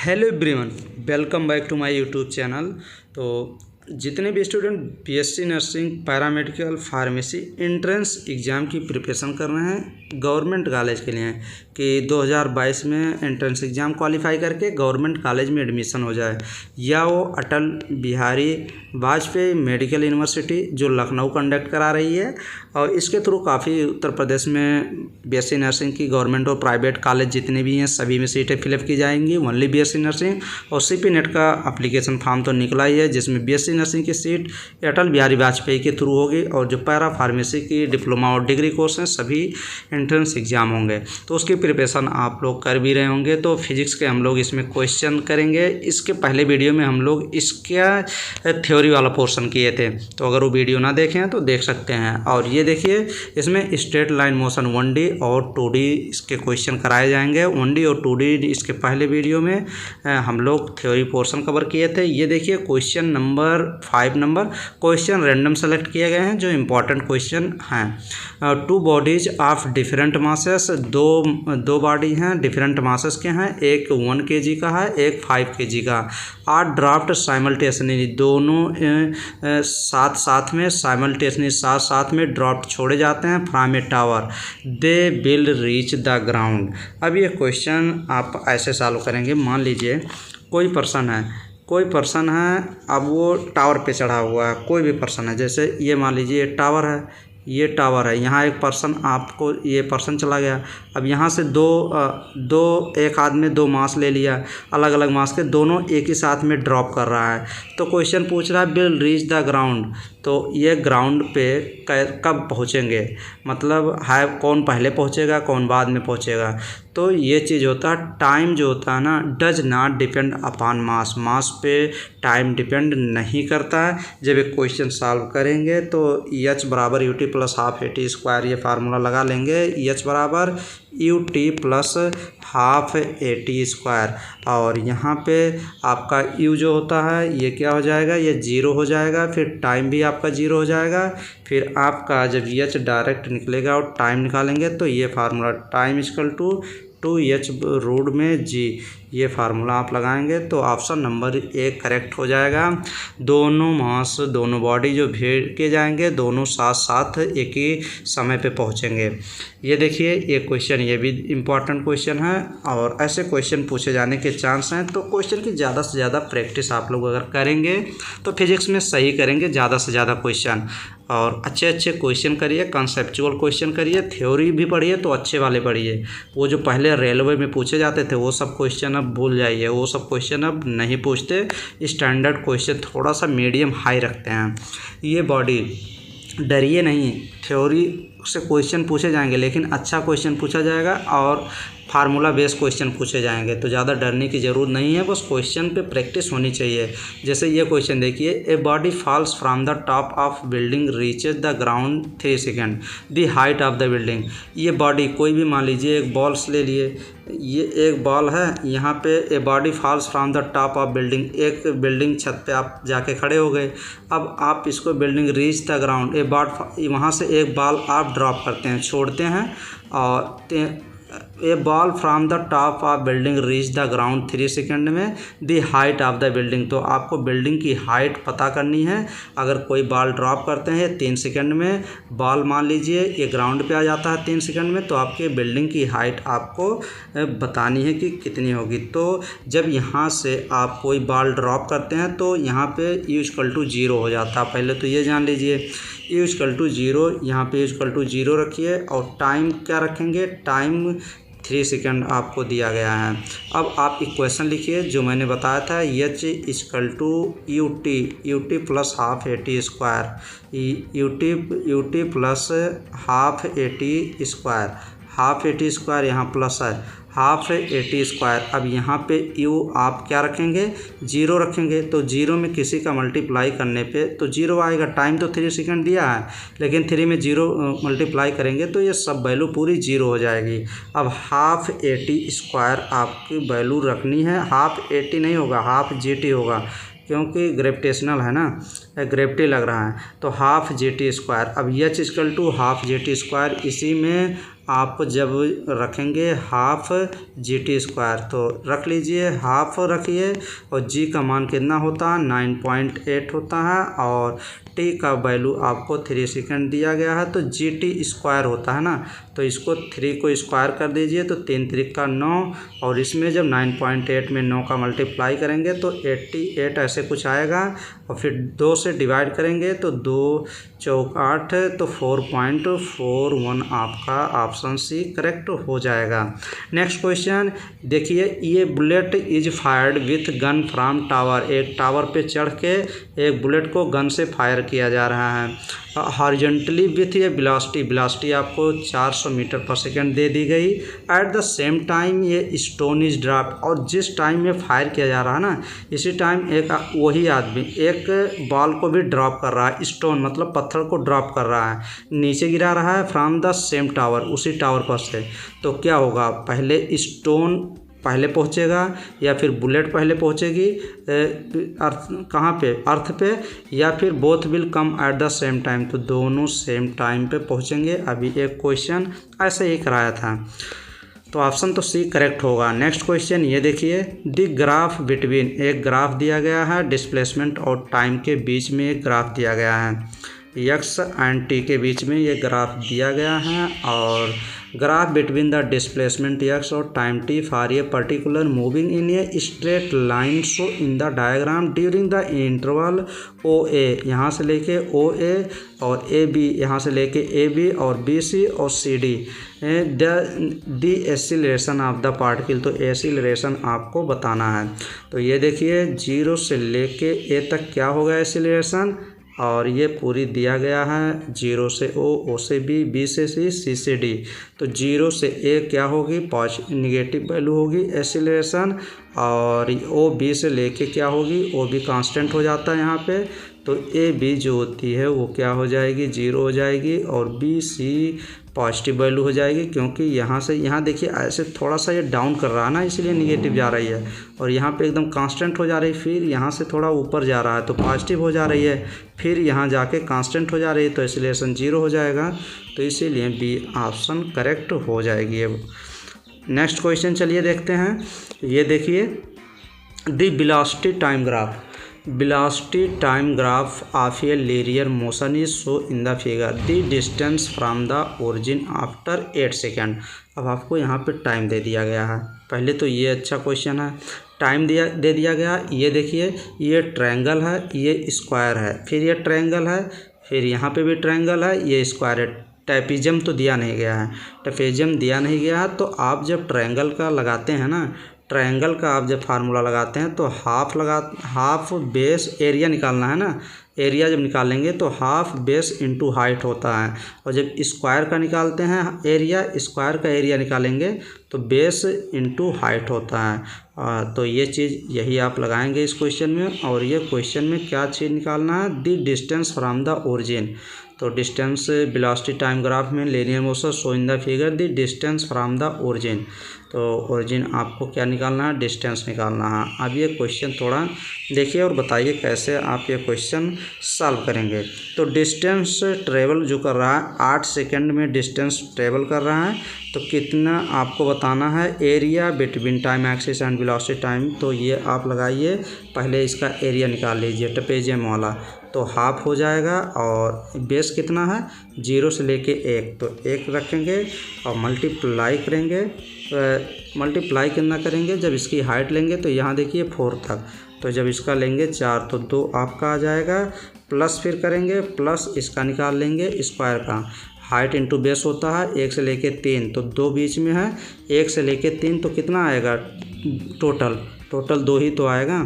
Hello everyone, welcome back to my YouTube channel. तो जितने भी student BSc nursing, paramedical, pharmacy entrance exam की preparation कर रहे हैं गवर्नमेंट कॉलेज के लिए कि 2022 में एंट्रेंस एग्ज़ाम क्वालिफाई करके गवर्नमेंट कॉलेज में एडमिशन हो जाए, या वो अटल बिहारी वाजपेयी मेडिकल यूनिवर्सिटी जो लखनऊ कंडक्ट करा रही है, और इसके थ्रू काफ़ी उत्तर प्रदेश में बीएससी नर्सिंग की गवर्नमेंट और प्राइवेट कॉलेज जितने भी हैं सभी में सीटें फिलअप की जाएंगी ओनली बीएससी नर्सिंग। और सीपी नेट का एप्लीकेशन फॉर्म तो निकला ही है, जिसमें बीएससी नर्सिंग की सीट अटल बिहारी वाजपेयी के थ्रू होगी, और जो पैरा फार्मेसी की डिप्लोमा और डिग्री कोर्स हैं सभी एंट्रेंस एग्ज़ाम होंगे। तो उसकी प्रिपरेशन आप लोग कर भी रहे होंगे। तो फिजिक्स के हम लोग इसमें क्वेश्चन करेंगे। इसके पहले वीडियो में हम लोग इसका थ्योरी वाला पोर्शन किए थे, तो अगर वो वीडियो ना देखें तो देख सकते हैं। और ये देखिए, इसमें स्ट्रेट लाइन मोशन 1D और 2D इसके क्वेश्चन कराए जाएंगे। 1D और 2D इसके पहले वीडियो में हम लोग थ्योरी पोर्शन कवर किए थे। ये देखिए question number 5 question random select किए गए हैं जो इम्पोर्टेंट क्वेश्चन हैं। 2 बॉडीज ऑफ डिफरेंट मासेस, दो बॉडी हैं डिफरेंट मासेस के हैं, एक 1 kg का है, एक 5 kg का। आर ड्राफ्ट साइमल्टेनियसली, दोनों साथ में साइमल्टेनियसली साथ में ड्राफ्ट छोड़े जाते हैं from A tower, they will reach the ground. अब ये क्वेश्चन आप ऐसे सॉल्व करेंगे। मान लीजिए कोई पर्सन है, अब वो टावर पे चढ़ा हुआ है। कोई भी पर्सन है, जैसे ये मान लीजिए ये टावर है, यहाँ एक पर्सन, आपको ये पर्सन चला गया। अब यहाँ से एक आदमी 2 मास ले लिया, अलग अलग मास के, दोनों एक ही साथ में ड्रॉप कर रहा है। तो क्वेश्चन पूछ रहा है विल रीच द ग्राउंड, तो ये ग्राउंड पे कब पहुँचेंगे, मतलब है कौन पहले पहुँचेगा कौन बाद में पहुँचेगा। तो ये चीज़ होता है, टाइम जो होता है ना, does not depend upon mass पे टाइम डिपेंड नहीं करता है। जब एक क्वेश्चन सॉल्व करेंगे तो H बराबर UT plus half AT square, ये फार्मूला लगा लेंगे। H बराबर UT plus half AT square, और यहाँ पे आपका U जो होता है ये क्या हो जाएगा, ये 0 हो जाएगा, फिर टाइम भी आपका 0 हो जाएगा। फिर आपका जब H डायरेक्ट निकलेगा और टाइम निकालेंगे तो ये formula time equal to 2H root में G, ये फार्मूला आप लगाएंगे तो ऑप्शन नंबर 1 करेक्ट हो जाएगा। दोनों मास, दोनों बॉडी जो भेड़ के जाएंगे, दोनों साथ साथ एक ही समय पे पहुंचेंगे। ये देखिए ये क्वेश्चन, ये भी इम्पॉर्टेंट क्वेश्चन है, और ऐसे क्वेश्चन पूछे जाने के चांस हैं। तो क्वेश्चन की ज़्यादा से ज़्यादा प्रैक्टिस आप लोग अगर करेंगे तो फिजिक्स में सही करेंगे ज़्यादा से ज़्यादा क्वेश्चन। और अच्छे क्वेश्चन करिए, कंसेप्चुअल क्वेश्चन करिए, थ्योरी भी पढ़िए तो अच्छे वाले पढ़िए। वो जो पहले रेलवे में पूछे जाते थे वो सब क्वेश्चन अब भूल जाइए, वो सब क्वेश्चन अब नहीं पूछते। स्टैंडर्ड क्वेश्चन थोड़ा सा मीडियम हाई रखते हैं। ये बॉडी, डरिए नहीं, थ्योरी से क्वेश्चन पूछे जाएंगे लेकिन अच्छा क्वेश्चन पूछा जाएगा, और फार्मूला बेस्ड क्वेश्चन पूछे जाएंगे, तो ज़्यादा डरने की ज़रूरत नहीं है, बस क्वेश्चन पे प्रैक्टिस होनी चाहिए। जैसे ये क्वेश्चन देखिए, a body falls from the top of building reaches the ground 3 second, the height of the building. ये बॉडी, कोई भी मान लीजिए एक बॉल्स ले लिए, ये एक बॉल है, यहाँ पे a body falls from the top of building, एक बिल्डिंग छत पे आप जाके खड़े हो गए। अब आप इसको बिल्डिंग रीच द ग्राउंड, वहाँ से एक बॉल आप ड्रॉप करते हैं, छोड़ते हैं, और a ball from the top of building reach the ground 3 second में, the height of the building. तो आपको बिल्डिंग की हाइट पता करनी है। अगर कोई बॉल ड्रॉप करते हैं 3 सेकेंड में, बॉल मान लीजिए ये ग्राउंड पे आ जाता है 3 सेकेंड में, तो आपके बिल्डिंग की हाइट आपको बतानी है कि कितनी होगी। तो जब यहाँ से आप कोई बॉल ड्रॉप करते हैं तो यहाँ पे U=0 हो जाता है। पहले तो ये जान लीजिए, U=0, यहाँ पे U=0 रखिए, और टाइम क्या रखेंगे, टाइम 3 सेकेंड आपको दिया गया है। अब आप इक्वेशन लिखिए जो मैंने बताया था, H=UT plus half AT square, UT plus half AT square, half AT square यहाँ प्लस है, हाफ AT स्क्वायर। अब यहाँ पे U आप क्या रखेंगे, 0 रखेंगे, तो 0 में किसी का मल्टीप्लाई करने पे तो 0 आएगा। टाइम तो 3 सेकेंड दिया है, लेकिन 3 में 0 मल्टीप्लाई करेंगे तो ये सब वैल्यू पूरी 0 हो जाएगी। अब हाफ AT स्क्वायर आपकी वैल्यू रखनी है, हाफ AT नहीं होगा, हाफ GT होगा, क्योंकि ग्रेविटेशनल है ना, ग्रेविटी लग रहा है, तो हाफ GT स्क्वायर। अब H=हाफ GT स्क्वायर, इसी में आप जब रखेंगे हाफ GT² तो रख लीजिए, हाफ रखिए और G का मान कितना होता है 9.8 होता है और T का वैल्यू आपको 3 सेकंड दिया गया है तो GT² होता है ना, तो इसको 3 को स्क्वायर कर दीजिए तो 3 3 का 9 और इसमें जब 9.8 में 9 का मल्टीप्लाई करेंगे तो 88 ऐसे कुछ आएगा और फिर 2 से डिवाइड करेंगे तो 2 चौक 8 तो 4.41 आपका ऑप्शन सी करेक्ट हो जाएगा। नेक्स्ट क्वेश्चन देखिए, ये bullet is fired with gun from tower, एक टावर पे चढ़ के एक बुलेट को गन से फायर किया जा रहा है हॉरिजॉन्टली विथ ये वेलोसिटी आपको 400 मीटर पर सेकेंड दे दी गई। एट द सेम टाइम ये स्टोन इज ड्रॉप्ड, और जिस टाइम में फायर किया जा रहा है ना इसी टाइम एक वही आदमी एक बॉल को भी ड्रॉप कर रहा है, स्टोन मतलब पत्थर को ड्रॉप कर रहा है, नीचे गिरा रहा है फ्रॉम द सेम टावर, उसी टावर पर से। तो क्या होगा, पहले स्टोन पहले पहुंचेगा या फिर बुलेट पहले पहुंचेगी अर्थ कहाँ पे, अर्थ पे, या फिर both will come at the same time, तो दोनों सेम टाइम पे पहुंचेंगे। अभी एक क्वेश्चन ऐसे ही कराया था तो ऑप्शन तो सी करेक्ट होगा। नेक्स्ट क्वेश्चन ये देखिए, द ग्राफ बिटवीन, एक ग्राफ दिया गया है डिस्प्लेसमेंट और टाइम के बीच में एक ग्राफ दिया गया है, एक्स एंड टी के बीच में ये ग्राफ दिया गया है और graph between the displacement x और time t for a particular moving in a straight line show in the diagram during the interval O A, यहाँ से लेके ओ ए और ए बी, यहाँ से लेके ए बी और बी सी और C D, the acceleration of the particle, तो एक्सीलरेशन आपको बताना है। तो ये देखिए 0 से लेके ए तक क्या होगा एक्सीलरेशन, और ये पूरी दिया गया है 0 से ओ से बी, बी से सी से डी, तो 0 से ए क्या होगी नेगेटिव वैल्यू होगी एक्सीलरेशन, और ओ बी से लेके क्या होगी, ओ बी कांस्टेंट हो जाता है यहाँ पे, तो ए बी जो होती है वो क्या हो जाएगी 0 हो जाएगी और बी सी पॉजिटिव वैल्यू हो जाएगी, क्योंकि यहाँ से यहाँ देखिए ऐसे थोड़ा सा ये डाउन कर रहा है ना इसलिए निगेटिव जा रही है, और यहाँ पे एकदम कांस्टेंट हो जा रही है, फिर यहाँ से थोड़ा ऊपर जा रहा है तो पॉजिटिव हो जा रही है, फिर यहाँ जाके कांस्टेंट हो जा रही है तो एक्सीलरेशन 0 हो जाएगा, तो इसीलिए बी ऑप्शन करेक्ट हो जाएगी। अब नेक्स्ट क्वेश्चन चलिए देखते हैं, ये देखिए the velocity time graph, velocity time graph of a linear motion is shown in the figure, the distance from the origin after 8 second. अब आपको यहाँ पे टाइम दे दिया गया है, पहले तो ये अच्छा क्वेश्चन है, टाइम दे दिया गया। ये देखिए ये ट्रायंगल है, ये स्क्वायर है, फिर ये ट्रायंगल है, फिर यहाँ पे भी ट्रायंगल है, ये स्क्वायर है, ट्रेपेजियम तो दिया नहीं गया है, ट्रेपेजियम दिया नहीं गया है, तो आप जब ट्रायंगल का लगाते हैं ना, ट्रायंगल का आप जब फार्मूला लगाते हैं तो हाफ बेस एरिया निकालना है ना, एरिया जब निकालेंगे तो हाफ बेस इंटू हाइट होता है, और जब स्क्वायर का निकालते हैं एरिया, स्क्वायर का एरिया निकालेंगे तो बेस इंटू हाइट होता है। तो ये चीज़ यही आप लगाएंगे इस क्वेश्चन में, और ये क्वेश्चन में क्या चीज़ निकालना है, the distance from the origin, तो डिस्टेंस वेलोसिटी टाइम ग्राफ में linear motion show in the figure the distance from the origin, तो ओरिजिन आपको क्या निकालना है, डिस्टेंस निकालना है। अब ये क्वेश्चन थोड़ा देखिए और बताइए कैसे आप ये क्वेश्चन सॉल्व करेंगे। तो डिस्टेंस ट्रेवल जो कर रहा है 8 सेकंड में डिस्टेंस ट्रेवल कर रहा है, तो कितना आपको बताना है, area between time axis and velocity time, तो ये आप लगाइए, पहले इसका एरिया निकाल लीजिए ट्रेपेजियम वाला, तो हाफ हो जाएगा, और बेस कितना है 0 से लेके 1, तो 1 रखेंगे और मल्टीप्लाई करेंगे, मल्टीप्लाई कितना करेंगे, जब इसकी हाइट लेंगे तो यहाँ देखिए 4 तक, तो जब इसका लेंगे 4 तो 2 आपका आ जाएगा, प्लस फिर करेंगे, प्लस इसका निकाल लेंगे स्क्वायर का, हाइट इंटू बेस होता है 1 से लेके 3, तो 2 बीच में है, 1 से लेके 3 तो कितना आएगा टोटल 2 ही तो आएगा,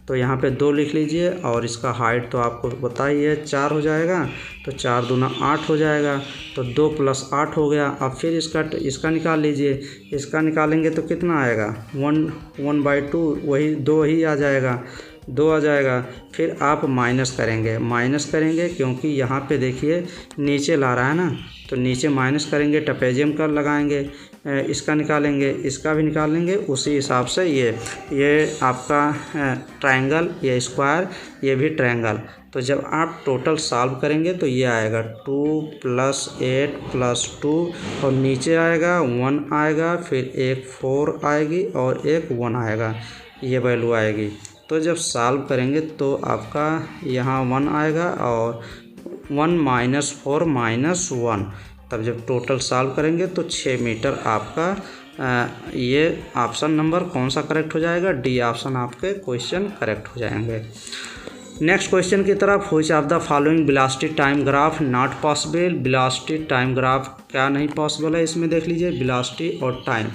तो यहाँ पे 2 लिख लीजिए, और इसका हाइट तो आपको पता ही है 4 हो जाएगा, तो 4 दूना 8 हो जाएगा, तो 2 + 8 हो गया। अब फिर इसका निकाल लीजिए, इसका निकालेंगे तो कितना आएगा 1/2, वही 2 ही आ जाएगा, 2 आ जाएगा। फिर आप माइनस करेंगे क्योंकि यहाँ पे देखिए नीचे ला रहा है ना, तो नीचे माइनस करेंगे, ट्रेपेजियम का लगाएंगे, इसका निकालेंगे, इसका भी निकाल लेंगे, उसी हिसाब से ये आपका ट्रायंगल, ये स्क्वायर, ये भी ट्रायंगल। तो जब आप टोटल सॉल्व करेंगे तो ये आएगा 2 + 8 + 2 और नीचे आएगा 1 आएगा, फिर एक 4 आएगी और एक 1 आएगा, ये वैल्यू आएगी। तो जब सॉल्व करेंगे तो आपका यहाँ 1 आएगा और 1 - 4 - 1, तब जब टोटल सॉल्व करेंगे तो 6 मीटर आपका ये ऑप्शन नंबर कौन सा करेक्ट हो जाएगा? डी ऑप्शन आपके क्वेश्चन करेक्ट हो जाएंगे। नेक्स्ट क्वेश्चन की तरफ, which of the following velocity time graph not possible? Velocity time graph क्या नहीं पॉसिबल है इसमें देख लीजिए, वेलोसिटी और टाइम।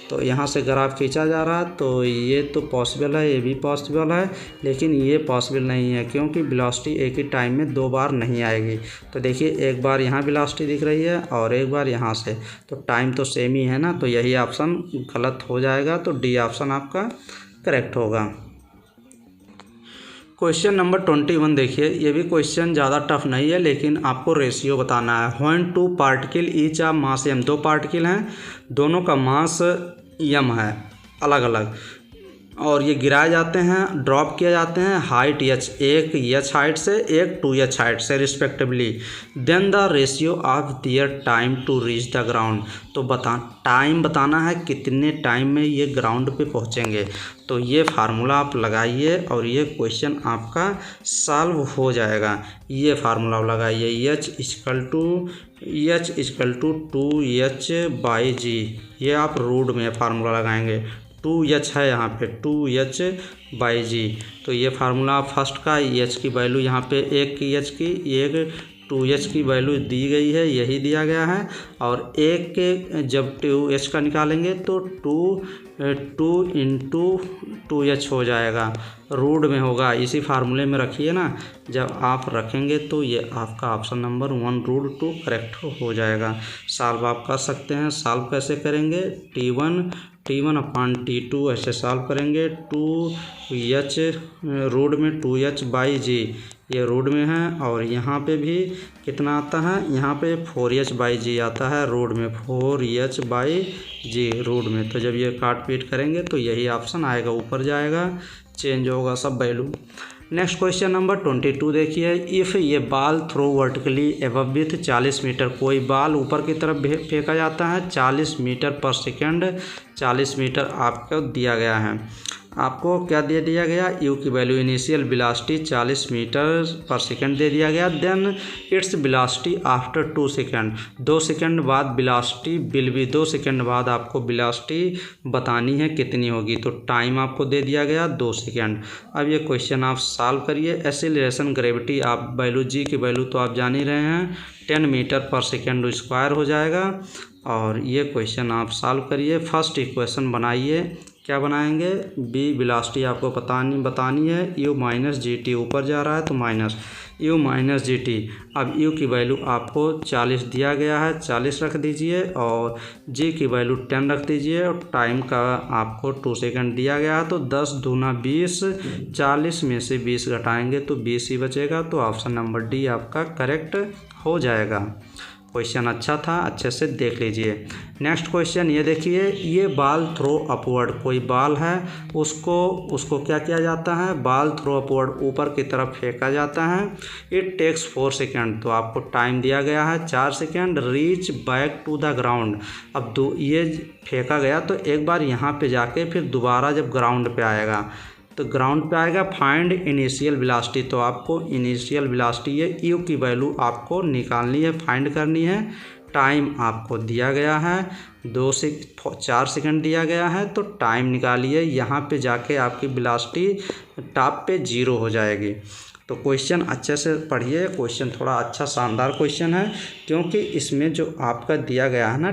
तो यहाँ से ग्राफ खींचा जा रहा है तो ये तो पॉसिबल है, ये भी पॉसिबल है, लेकिन ये पॉसिबल नहीं है क्योंकि वेलोसिटी एक ही टाइम में 2 बार नहीं आएगी। तो देखिए एक बार यहाँ वेलोसिटी दिख रही है और एक बार यहाँ से, तो टाइम तो सेम ही है ना, तो यही ऑप्शन गलत हो जाएगा। तो डी ऑप्शन आपका करेक्ट होगा। क्वेश्चन नंबर 21 देखिए, ये भी क्वेश्चन ज़्यादा टफ नहीं है लेकिन आपको रेशियो बताना है। When 2 particle each of mass m, 2 particle हैं, दोनों का मास m है अलग अलग, और ये गिराए जाते हैं, ड्रॉप किए जाते हैं हाइट h, एक h हाइट से एक 2h हाइट से respectively. Then the ratio of their time to reach the ground. तो टाइम बताना है कितने टाइम में ये ग्राउंड पे पहुँचेंगे। तो ये फार्मूला आप लगाइए और ये क्वेश्चन आपका सॉल्व हो जाएगा। ये फार्मूला लगाइए, h = 2h/g, ये आप रूट में फार्मूला लगाएंगे। 2h है यहाँ पे, 2h/g। तो ये फार्मूला फर्स्ट का h की वैल्यू यहाँ पे एक की h की, एक 2h की वैल्यू दी गई है, यही दिया गया है। और एक के जब 2h का निकालेंगे तो 2 × 2h हो जाएगा, रूट में होगा, इसी फार्मूले में रखिए ना। जब आप रखेंगे तो ये आपका ऑप्शन नंबर 1 रूट 2 करेक्ट हो जाएगा। सॉल्व आप कर सकते हैं। सॉल्व कैसे करेंगे? T1/T2 ऐसे सॉल्व करेंगे। 2h रूट में 2h/g, ये रूट में है, और यहाँ पे भी कितना आता है? यहाँ पे 4h/g आता है रूट में, 4h/g रूट में। तो जब ये काट पीट करेंगे तो यही ऑप्शन आएगा, ऊपर जाएगा, चेंज होगा सब वैल्यू। नेक्स्ट क्वेश्चन नंबर 22 देखिए, इफ़ ये ball throw vertically above with 40 metre, कोई बॉल ऊपर की तरफ फेंका जाता है 40 मीटर पर सेकेंड, 40 मीटर आपको दिया गया है। आपको क्या दे दिया गया? यू की वैल्यू, इनिशियल वेलोसिटी 40 मीटर पर सेकेंड दे दिया गया। Then its velocity after 2 second, 2 second बाद वेलोसिटी विल बी, 2 सेकेंड बाद आपको वेलोसिटी बतानी है कितनी होगी। तो टाइम आपको दे दिया गया 2 सेकेंड। अब ये क्वेश्चन आप सॉल्व करिए। एक्सीलरेशन ग्रेविटी आप वैल्यू जी की वैल्यू तो आप जान ही रहे हैं, 10 मीटर पर सेकेंड स्क्वायर हो जाएगा। और ये क्वेश्चन आप सॉल्व करिए। फर्स्ट इक्वेशन बनाइए, क्या बनाएंगे? बी वेलोसिटी आपको बतानी है, u - gt, ऊपर जा रहा है तो माइनस u - gt। अब u की वैल्यू आपको 40 दिया गया है, 40 रख दीजिए, और g की वैल्यू 10 रख दीजिए, और टाइम का आपको 2 सेकंड दिया गया है। तो 10 दूना 20, 40 में से 20 घटाएंगे तो 20 ही बचेगा। तो ऑप्शन नंबर डी आपका करेक्ट हो जाएगा। क्वेश्चन अच्छा था, अच्छे से देख लीजिए। नेक्स्ट क्वेश्चन ये देखिए, ये बॉल थ्रो अपवर्ड, कोई बॉल है, उसको क्या किया जाता है? बॉल थ्रो अपवर्ड, ऊपर की तरफ फेंका जाता है। इट टेक्स 4 सेकेंड, तो आपको टाइम दिया गया है 4 second. Reach back to the ground, अब ये फेंका गया तो एक बार यहाँ पे जाके फिर दोबारा जब ग्राउंड पे आएगा तो ग्राउंड पे आएगा। फाइंड इनिशियल वेलोसिटी, तो आपको इनिशियल वेलोसिटी ये यू की वैल्यू आपको निकालनी है, फाइंड करनी है। टाइम आपको दिया गया है 2 से 4 सेकंड दिया गया है, तो टाइम निकालिए। यहाँ पे जाके आपकी वेलोसिटी टॉप पे 0 हो जाएगी। तो क्वेश्चन अच्छे से पढ़िए, क्वेश्चन थोड़ा अच्छा शानदार क्वेश्चन है, क्योंकि इसमें जो आपका दिया गया है ना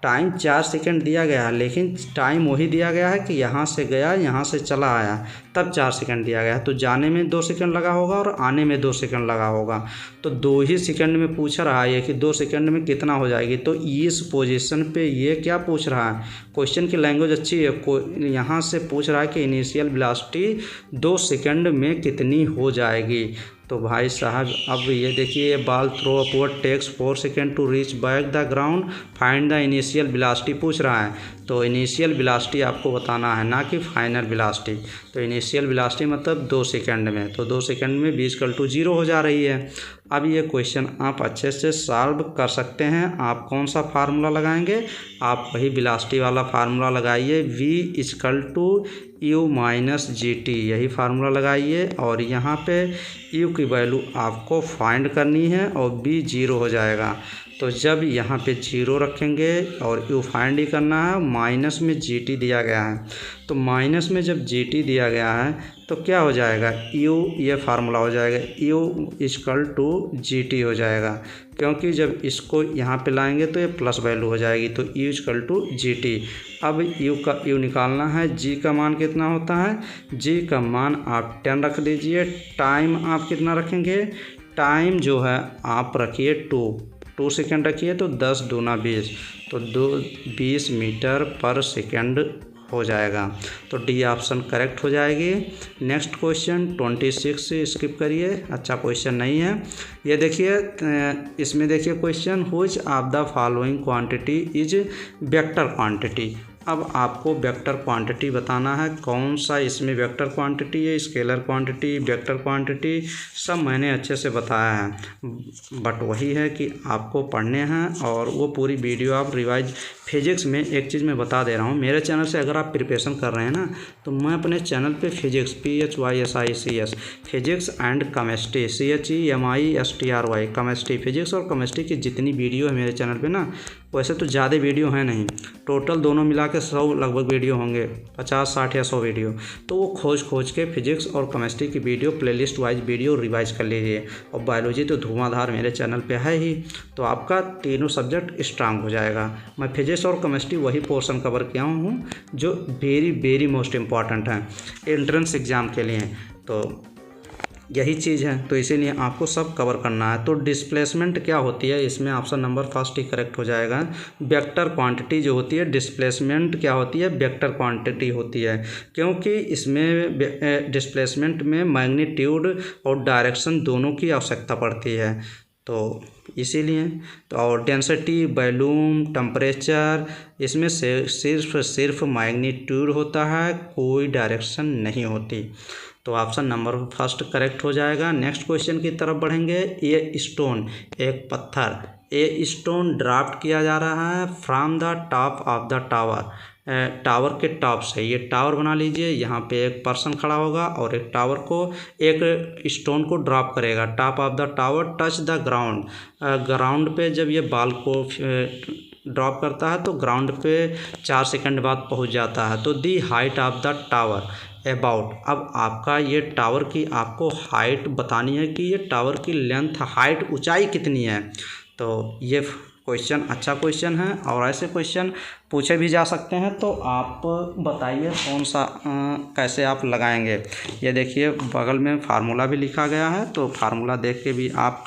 टाइम 4 सेकंड दिया गया है, लेकिन टाइम वही दिया गया है कि यहाँ से गया, यहाँ से चला आया, तब 4 सेकंड दिया गया है। तो जाने में 2 सेकंड लगा होगा और आने में 2 सेकंड लगा होगा। तो 2 ही सेकंड में पूछ रहा है कि 2 सेकंड में कितना हो जाएगी। तो इस पोजीशन पे ये क्या पूछ रहा है? क्वेश्चन की लैंग्वेज अच्छी है। यहाँ से पूछ रहा है कि इनिशियल वेलोसिटी 2 सेकंड में कितनी हो जाएगी। तो भाई साहब अब ये देखिए, ball throw upward takes 4 second to reach back the ground, find the initial velocity पूछ रहा है। तो इनिशियल वेलोसिटी आपको बताना है, ना कि फाइनल वेलोसिटी। तो इनिशियल वेलोसिटी मतलब 2 सेकंड में, तो 2 सेकंड में v=0 हो जा रही है। अब ये क्वेश्चन आप अच्छे से सॉल्व कर सकते हैं। आप कौन सा फार्मूला लगाएंगे? आप वही वेलोसिटी वाला फार्मूला लगाइए, v=u - gt, यही फार्मूला लगाइए। और यहाँ पे u की वैल्यू आपको फाइंड करनी है और b 0 हो जाएगा। तो जब यहाँ पे 0 रखेंगे और u फाइंड ही करना है, माइनस में gt दिया गया है, तो माइनस में जब gt दिया गया है तो क्या हो जाएगा, u, ये फार्मूला हो जाएगा u=gt हो जाएगा, क्योंकि जब इसको यहाँ पे लाएंगे तो ये प्लस वैल्यू हो जाएगी, तो u=gt। अब u निकालना है, g का मान कितना होता है, g का मान आप 10 रख लीजिए। टाइम आप कितना रखेंगे, टाइम जो है आप रखिए 2 सेकेंड रखिए, तो 10 दूना 20, तो 20 मीटर पर सेकेंड हो जाएगा। तो डी ऑप्शन करेक्ट हो जाएगी। नेक्स्ट क्वेश्चन 26 से स्किप करिए, अच्छा क्वेश्चन नहीं है। ये देखिए, इसमें देखिए question, which of the following quantity is vector quantity. अब आपको वेक्टर क्वांटिटी बताना है, कौन सा इसमें वेक्टर क्वांटिटी है, स्केलर क्वांटिटी, वेक्टर क्वांटिटी, सब मैंने अच्छे से बताया है। बट वही है कि आपको पढ़ने हैं, और वो पूरी वीडियो आप रिवाइज। फिजिक्स में एक चीज़ मैं बता दे रहा हूँ, मेरे चैनल से अगर आप प्रिपरेशन कर रहे हैं ना, तो मैं अपने चैनल पे physics PHYSICS physics and chemistry CHEMISTRY chemistry, physics और केमिस्ट्री की जितनी वीडियो है मेरे चैनल पे ना, वैसे तो ज़्यादा वीडियो है नहीं, टोटल दोनों मिला के 100 लगभग वीडियो होंगे, 50, 60 या 100 वीडियो। तो वो खोज के फिजिक्स और केमिस्ट्री की video playlist wise video revise कर लीजिए। और बायोलॉजी तो धुआंधार मेरे चैनल पे है ही, तो आपका तीनों सब्जेक्ट स्ट्रांग हो जाएगा। मैं फिजिक्स और केमिस्ट्री वही पोर्शन कवर किया हूँ जो वेरी मोस्ट इम्पॉर्टेंट हैं एंट्रेंस एग्ज़ाम के लिए, तो यही चीज़ है, तो इसीलिए आपको सब कवर करना है। तो डिस्प्लेसमेंट क्या होती है, इसमें ऑप्शन नंबर फर्स्ट ही करेक्ट हो जाएगा। वेक्टर क्वांटिटी जो होती है, डिस्प्लेसमेंट क्या होती है, वेक्टर क्वांटिटी होती है, क्योंकि इसमें डिस्प्लेसमेंट में मैग्नीट्यूड और डायरेक्शन दोनों की आवश्यकता पड़ती है, तो इसीलिए। तो और डेंसिटी, वॉल्यूम, टेम्परेचर, इसमें से सिर्फ मैग्नीट्यूड होता है, कोई डायरेक्शन नहीं होती। तो ऑप्शन नंबर फर्स्ट करेक्ट हो जाएगा। नेक्स्ट क्वेश्चन की तरफ बढ़ेंगे। ए स्टोन, एक पत्थर, ए स्टोन ड्राफ्ट किया जा रहा है from the top of the tower, tower के टॉप से। ये टावर बना लीजिए, यहाँ पे एक पर्सन खड़ा होगा और एक टावर को, एक स्टोन को ड्रॉप करेगा। Top of the tower touch the ground, ground पे जब ये बॉल को ड्रॉप करता है तो ग्राउंड पे 4 सेकंड बाद पहुँच जाता है। तो दी height of the tower about, अब आपका ये टावर की आपको हाइट बतानी है कि ये टावर की लेंथ, हाइट, ऊंचाई कितनी है। तो ये क्वेश्चन अच्छा क्वेश्चन है, और ऐसे क्वेश्चन पूछे भी जा सकते हैं। तो आप बताइए कौन सा कैसे आप लगाएंगे। ये देखिए बगल में फार्मूला भी लिखा गया है, तो फार्मूला देख के भी आप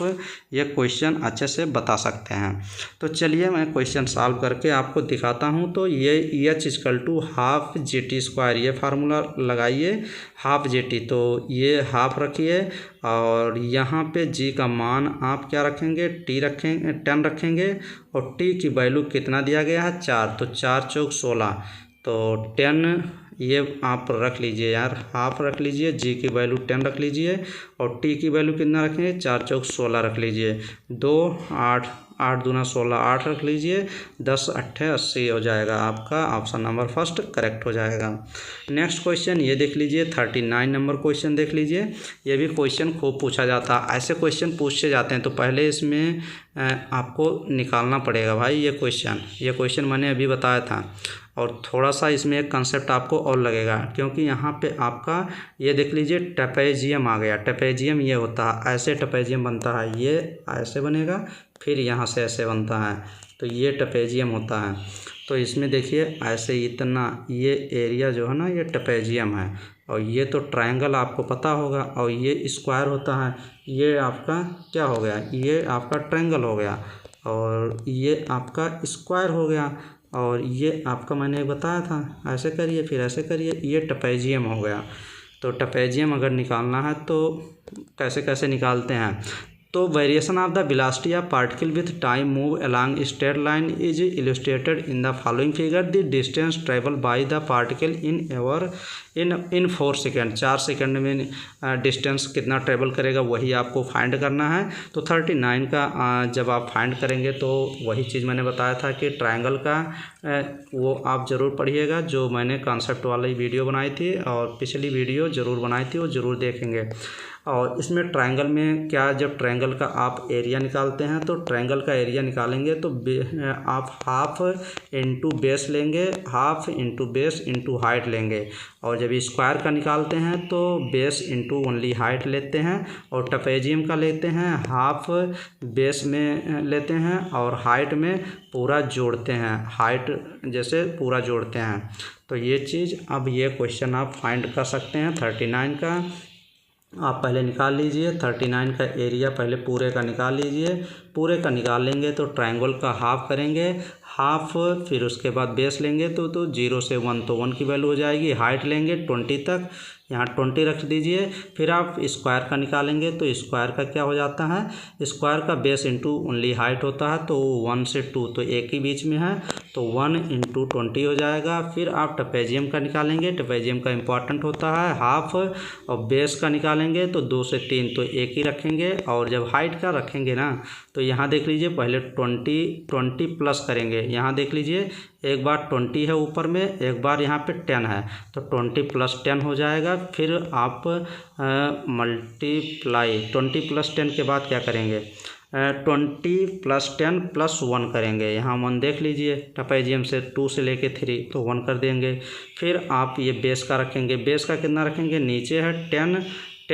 ये क्वेश्चन अच्छे से बता सकते हैं। तो चलिए मैं क्वेश्चन सॉल्व करके आपको दिखाता हूँ। तो ये H=12 GT², ये फार्मूला लगाइए, हाफ GT, तो ये हाफ रखिए, और यहाँ पे G का मान आप क्या रखेंगे, 10 रखेंगे, और T की वैल्यू कितना दिया गया है, 4, तो 4 चौक 16, तो 10 ये आप रख लीजिए यार, हाफ रख लीजिए, G की वैल्यू 10 रख लीजिए, और T की वैल्यू कितना रखेंगे, 4 चौक 16 रख लीजिए, 2 8 8 दूना 16, 8 रख लीजिए, 10 8 80 हो जाएगा। आपका ऑप्शन नंबर फर्स्ट करेक्ट हो जाएगा। नेक्स्ट क्वेश्चन ये देख लीजिए, 39 नंबर क्वेश्चन देख लीजिए। ये भी क्वेश्चन खूब पूछा जाता है, ऐसे क्वेश्चन पूछे जाते हैं, तो पहले इसमें आपको निकालना पड़ेगा भाई ये क्वेश्चन मैंने अभी बताया था, और थोड़ा सा इसमें एक कंसेप्ट आपको और लगेगा, क्योंकि यहाँ पे आपका ये देख लीजिए ट्रेपेजियम आ गया। ट्रेपेजियम ये होता है, ऐसे ट्रेपेजियम बनता है, ये ऐसे बनेगा, फिर यहाँ से ऐसे बनता है, तो ये ट्रेपेजियम होता है। तो इसमें देखिए ऐसे इतना ये एरिया जो है ना, ये ट्रेपेजियम है, और ये तो ट्रायंगल आपको पता होगा, और ये स्क्वायर होता है, ये आपका क्या हो गया, ये आपका ट्रायंगल हो गया, और ये आपका स्क्वायर हो गया, और ये आपका मैंने बताया था, ऐसे करिए फिर ऐसे करिए, ये ट्रेपेजियम हो गया। तो ट्रेपेजियम अगर निकालना है तो कैसे कैसे निकालते हैं, तो variation of the velocity of particle with time move along straight line is illustrated in the following figure. The distance travel by the particle in 4 second, 4 second में डिस्टेंस कितना ट्रेवल करेगा वही आपको फाइंड करना है। तो 39 का जब आप फाइंड करेंगे तो वही चीज़ मैंने बताया था कि ट्रायंगल का वो आप ज़रूर पढ़िएगा, जो मैंने कॉन्सेप्ट वाली वीडियो बनाई थी और पिछली वीडियो ज़रूर बनाई थी वो ज़रूर देखेंगे। और इसमें ट्रायंगल में क्या, जब ट्रायंगल का आप एरिया निकालते हैं तो ट्रायंगल का एरिया निकालेंगे तो आप हाफ इंटू बेस लेंगे, half into base into height लेंगे। और जब स्क्वायर का निकालते हैं तो बेस इंटू ओनली हाइट लेते हैं। और ट्रेपेजियम का लेते हैं हाफ बेस में लेते हैं और हाइट में पूरा जोड़ते हैं, हाइट जैसे पूरा जोड़ते हैं। तो ये चीज़, अब ये क्वेश्चन आप फाइंड कर सकते हैं। 39 का आप पहले निकाल लीजिए, 39 का एरिया पहले पूरे का निकाल लीजिए। पूरे का निकाल लेंगे तो ट्रायंगल का हाफ करेंगे, हाफ फिर उसके बाद बेस लेंगे तो 0 से 1, तो 1 की वैल्यू हो जाएगी। हाइट लेंगे 20 तक, यहाँ 20 रख दीजिए। फिर आप स्क्वायर का निकालेंगे तो स्क्वायर का क्या हो जाता है, स्क्वायर का बेस इंटू ओनली हाइट होता है तो 1 से 2 तो एक ही बीच में है तो 1 इंटू 20 हो जाएगा। फिर आप ट्रेपेजियम का निकालेंगे, ट्रेपेजियम का इंपॉर्टेंट होता है हाफ, और बेस का निकालेंगे तो 2 से 3 तो एक ही रखेंगे। और जब हाइट का रखेंगे ना तो यहाँ देख लीजिए पहले 20 प्लस करेंगे, यहाँ देख लीजिए एक बार 20 है ऊपर में, एक बार यहाँ पे 10 है तो 20 + 10 हो जाएगा। फिर आप मल्टीप्लाई 20 + 10 के बाद क्या करेंगे, 20 + 10 + 1 करेंगे। यहाँ 1 देख लीजिए, ट्रेपेजियम से 2 से लेके 3 तो 1 कर देंगे। फिर आप ये बेस का रखेंगे, बेस का कितना रखेंगे, नीचे है 10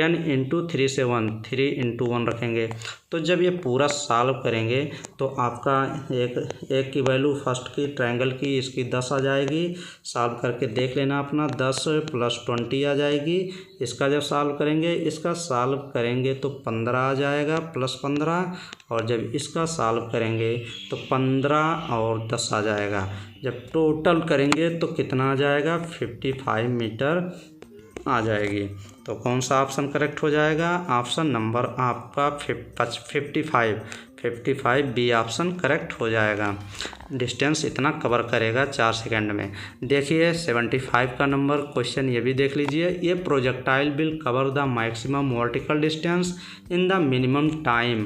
इंटू 3 से 1, 3 इंटू 1 रखेंगे। तो जब ये पूरा सॉल्व करेंगे तो आपका एक की वैल्यू फर्स्ट की ट्रायंगल की इसकी 10 आ जाएगी। सॉल्व करके देख लेना अपना, 10 + 20 आ जाएगी। इसका जब सॉल्व करेंगे, इसका सॉल्व करेंगे तो 15 आ जाएगा +15। और जब इसका सॉल्व करेंगे तो 15 और 10 आ जाएगा। जब टोटल करेंगे तो कितना आ जाएगा, 55 मीटर आ जाएगी। तो कौन सा ऑप्शन करेक्ट हो जाएगा, ऑप्शन नंबर आपका 55 बी ऑप्शन करेक्ट हो जाएगा। डिस्टेंस इतना कवर करेगा 4 सेकंड में। देखिए 75 का नंबर क्वेश्चन ये भी देख लीजिए। ये projectile will cover the maximum vertical distance in the minimum time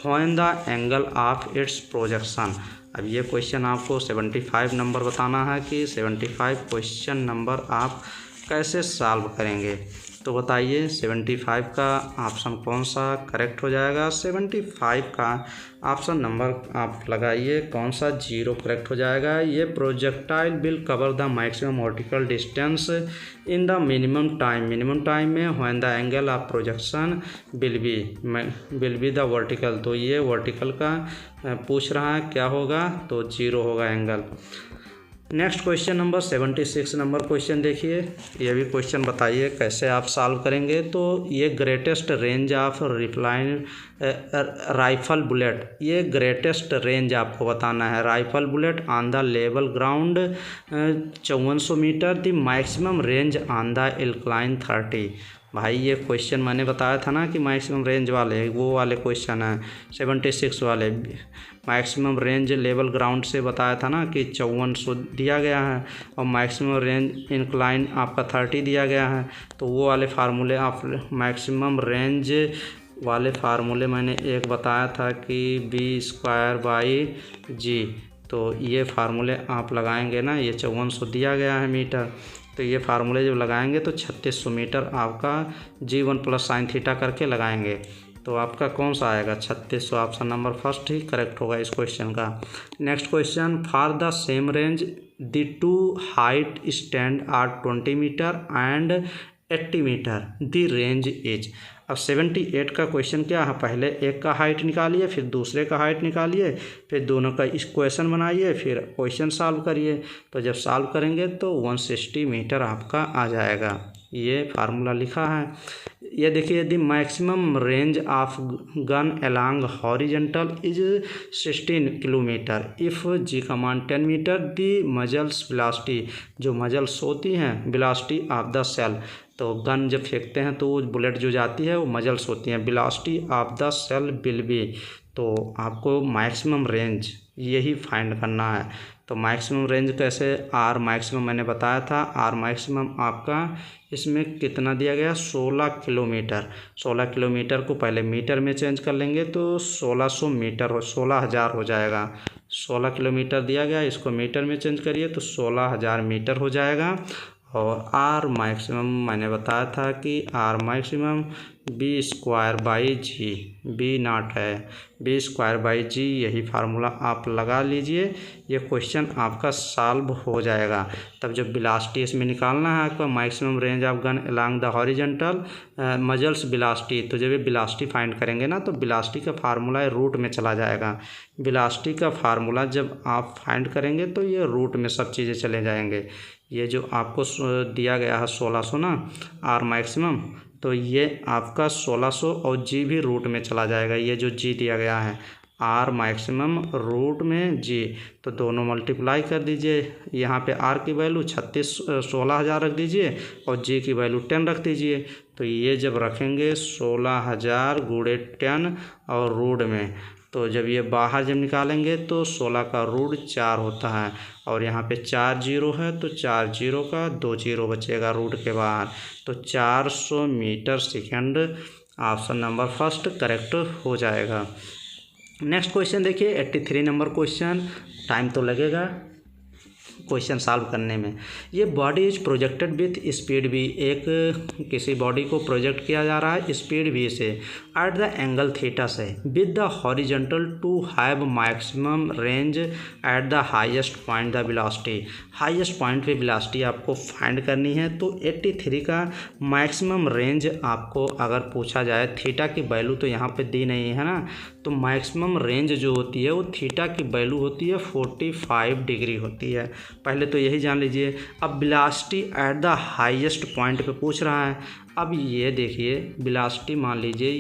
when the angle of its projection. अब ये क्वेश्चन आपको 75 नंबर बताना है कि 75 क्वेश्चन नंबर आप कैसे सॉल्व करेंगे। तो बताइए 75 का ऑप्शन कौन सा करेक्ट हो जाएगा। 75 का ऑप्शन नंबर आप लगाइए, कौन सा 0 करेक्ट हो जाएगा। ये projectile will cover the maximum vertical distance in the minimum time में when the angle of projection will be the vertical. तो ये वर्टिकल का पूछ रहा है, क्या होगा, तो 0 होगा angle. Next question number 76 number question देखिए। ये भी क्वेश्चन बताइए कैसे आप सॉल्व करेंगे। तो ये greatest range of rifle bullet, ये ग्रेटेस्ट रेंज आपको बताना है। Rifle bullet on the level ground 5400 metre, the maximum range on the incline 30। भाई ये क्वेश्चन मैंने बताया था ना कि मैक्सिमम रेंज वाले, वो वाले क्वेश्चन हैं 76 वाले। मैक्सिमम रेंज लेवल ग्राउंड से बताया था ना कि 5400 दिया गया है और मैक्सिमम रेंज इंक्लाइन आपका 30 दिया गया है। तो वो वाले फार्मूले आप, मैक्सिमम रेंज वाले फार्मूले मैंने एक बताया था कि B²/G। तो ये फार्मूले आप लगाएंगे ना, ये 5400 दिया गया है मीटर, तो ये फार्मूले जब लगाएंगे तो 3600 मीटर आपका G1 + sin थीटा करके लगाएंगे। तो आपका कौन सा आएगा, 3600 ऑप्शन नंबर फर्स्ट ही करेक्ट होगा इस क्वेश्चन का। Next question, for the same range the two height stand are 20 metre and 80 metre, the range is. अब 78 का क्वेश्चन क्या है, पहले एक का हाइट निकालिए, फिर दूसरे का हाइट निकालिए, फिर दोनों का इक्वेशन बनाइए, फिर क्वेश्चन सॉल्व करिए। तो जब सॉल्व करेंगे तो 160 मीटर आपका आ जाएगा। ये फार्मूला लिखा है। ये देखिए the maximum range of gun along horizontal is 16 kilometre if G command 10 metre the muzzles velocity, जो मजल्स होती हैं वेलोसिटी ऑफ द सेल, तो गन जब फेंकते हैं तो बुलेट जो जाती है वो मजल्स होती हैं, velocity of the shell will be, तो आपको मैक्सिमम रेंज यही फाइंड करना है। तो मैक्सिमम रेंज कैसे, आर मैक्सिमम मैंने बताया था, आर मैक्सिमम आपका इसमें कितना दिया गया 16 किलोमीटर। 16 किलोमीटर को पहले मीटर में चेंज कर लेंगे तो 1600 मीटर हो 16,000 हो जाएगा। 16 किलोमीटर दिया गया, इसको मीटर में चेंज करिए तो 16,000 मीटर हो जाएगा। और आर मैक्सिमम मैंने बताया था कि R maximum B square by G, B not है, बी स्क्वायर बाई जी, यही फार्मूला आप लगा लीजिए, ये क्वेश्चन आपका सॉल्व हो जाएगा। तब जब वेलोसिटी इसमें निकालना है आपका maximum range of gun along the horizontal mussels velocity, तो जब ये वेलोसिटी फाइंड करेंगे ना तो वेलोसिटी का फार्मूला रूट में चला जाएगा। वेलोसिटी का फार्मूला जब आप फाइंड करेंगे तो ये रूट में सब चीज़ें चले जाएंगे। ये जो आपको दिया गया है 1600 ना आर मैक्सिमम, तो ये आपका 1600 और जी भी रूट में चला जाएगा। ये जो जी दिया गया है आर मैक्सिमम रूट में जी, तो दोनों मल्टीप्लाई कर दीजिए। यहाँ पे आर की वैल्यू 16,000 रख दीजिए और जी की वैल्यू 10 रख दीजिए। तो ये जब रखेंगे 16,000 गुणे 10 और रूट में, तो जब ये बाहर जब निकालेंगे तो 16 का रूट 4 होता है और यहाँ पे 4 जीरो है तो 4 जीरो का 2 जीरो बचेगा रूट के बाहर, तो 400 metre second option number first correct हो जाएगा। नेक्स्ट क्वेश्चन देखिए 83 नंबर क्वेश्चन, टाइम तो लगेगा क्वेश्चन सॉल्व करने में। ये body is projected with speed v, एक किसी बॉडी को प्रोजेक्ट किया जा रहा है स्पीड वी से एट द एंगल थीटा से with the horizontal to have maximum range at the highest point the velocity, highest point पे वेलोसिटी आपको फाइंड करनी है। तो 83 का मैक्सिमम रेंज आपको अगर पूछा जाए, थीटा की वैल्यू तो यहाँ पे दी नहीं है ना, तो मैक्सिमम रेंज जो होती है वो थीटा की वैल्यू होती है 45 डिग्री होती है, पहले तो यही जान लीजिए। अब velocity at the highest point पे पूछ रहा है। अब ये देखिए वेलोसिटी मान लीजिए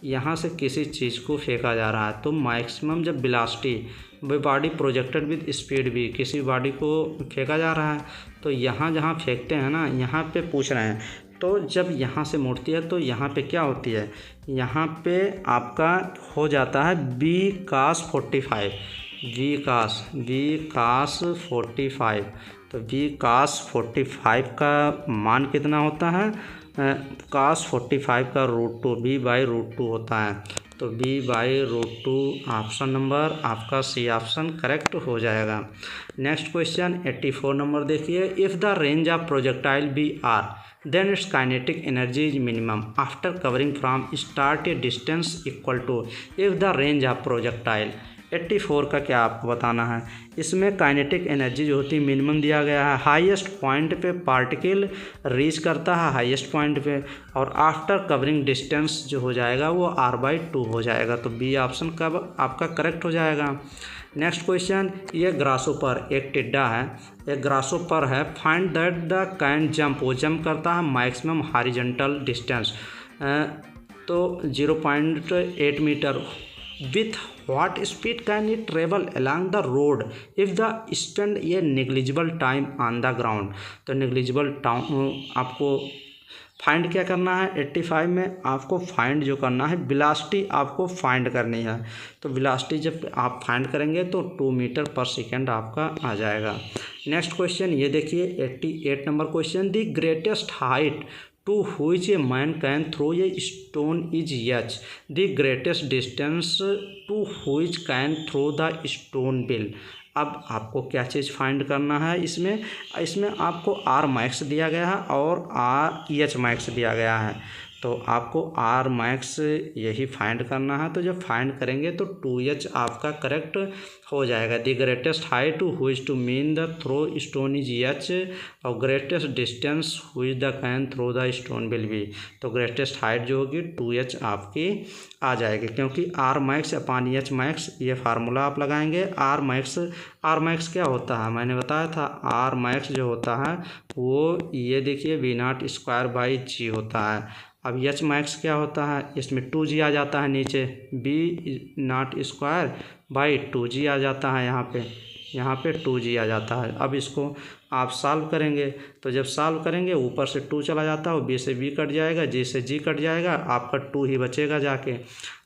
यहाँ से किसी चीज़ को फेंका जा रहा है, तो मैक्सिमम जब velocity body projected with speed भी, किसी बॉडी को फेंका जा रहा है तो यहाँ जहाँ फेंकते हैं ना यहाँ पे पूछ रहे हैं, तो जब यहाँ से मुड़ती है तो यहाँ पे क्या होती है, यहाँ पे आपका हो जाता है बी कास 45, वी कास 45, तो वी कास 45 का मान कितना होता है, कास 45 का √2 बी बाई √2 होता है, तो बी बाई √2 ऑप्शन नंबर आपका सी ऑप्शन करेक्ट हो जाएगा। नेक्स्ट क्वेश्चन 84 नंबर देखिए, if the range of projectile be R then its kinetic energy is minimum after covering from start a distance equal to if the range of projectile। 84 का क्या आपको बताना है, इसमें kinetic energy जो होती है मिनिमम दिया गया है, हाईएस्ट पॉइंट पे पार्टिकल रीच करता है हाईएस्ट पॉइंट पे, और आफ्टर कवरिंग डिस्टेंस जो हो जाएगा वो r/2 हो जाएगा, तो बी ऑप्शन का आपका करेक्ट हो जाएगा। नेक्स्ट क्वेश्चन, ये ग्रासोपर एक टिड्डा है, एक ग्रासोपर है, find that the can jump, वो जंप करता है मैक्सिमम हॉरिजॉन्टल डिस्टेंस तो 0.8 metre, with what speed can it travel along the road if the spend ये negligible time on the ground, तो नेग्लिजिबल टाइम आपको फाइंड क्या करना है, 85 में आपको फाइंड जो करना है वेलोसिटी आपको फाइंड करनी है, तो वेलोसिटी जब आप फाइंड करेंगे तो 2 मीटर पर सेकेंड आपका आ जाएगा। नेक्स्ट क्वेश्चन ये देखिए 88 number question, the greatest height to which a man can throw a stone is H, the greatest distance to which can throw the stone will. अब आपको क्या चीज़ फाइंड करना है, इसमें आपको आर मैक्स दिया गया है और एच मैक्स दिया गया है, तो आपको आर मैक्स यही फाइंड करना है, तो जब फाइंड करेंगे तो 2h आपका करेक्ट हो जाएगा। The greatest height which to mean the throw stone is h और greatest distance which the can throw the stone will be, तो ग्रेटेस्ट हाइट जो होगी 2h आपकी आ जाएगी, क्योंकि R max upon H max ये फार्मूला आप लगाएंगे। आर मैक्स क्या होता है, मैंने बताया था आर मैक्स जो होता है वो ये देखिए V0 स्क्वायर बाई जी होता है, अब एच मैक्स क्या होता है, इसमें 2g आ जाता है नीचे, b not square by 2g आ जाता है यहाँ पे 2g आ जाता है। अब इसको आप सॉल्व करेंगे तो जब सॉल्व करेंगे ऊपर से 2 चला जाता है, b से b कट जाएगा, g से g कट जाएगा, आपका 2 ही बचेगा जाके।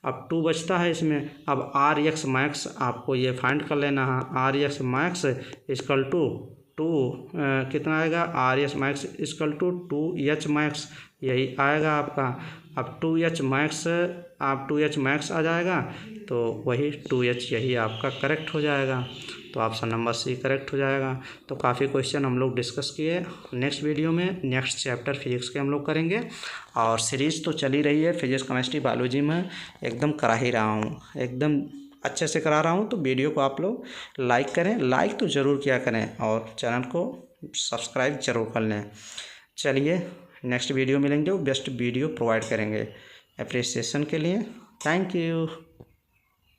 अब 2 बचता है इसमें। अब आर एक्स मैक्स आपको ये फाइंड कर लेना है। R x max equal to 2 कितना आएगा, R x max equal to 2h max, यही आएगा आपका। अब 2h मैक्स, आप 2h मैक्स आ जाएगा तो वही 2h यही आपका करेक्ट हो जाएगा। तो ऑप्शन नंबर सी करेक्ट हो जाएगा। तो काफ़ी क्वेश्चन हम लोग डिस्कस किए। नेक्स्ट वीडियो में नेक्स्ट चैप्टर फिजिक्स के हम लोग करेंगे, और सीरीज़ तो चली रही है फिजिक्स केमिस्ट्री बायोलॉजी में, एकदम करा ही रहा हूँ, एकदम अच्छे से करा रहा हूँ। तो वीडियो को आप लोग लाइक करें, लाइक तो ज़रूर किया करें, और चैनल को सब्सक्राइब जरूर कर लें। चलिए नेक्स्ट वीडियो मिलेंगे, बेस्ट वीडियो प्रोवाइड करेंगे अप्रिसिएशन के लिए। Thank you.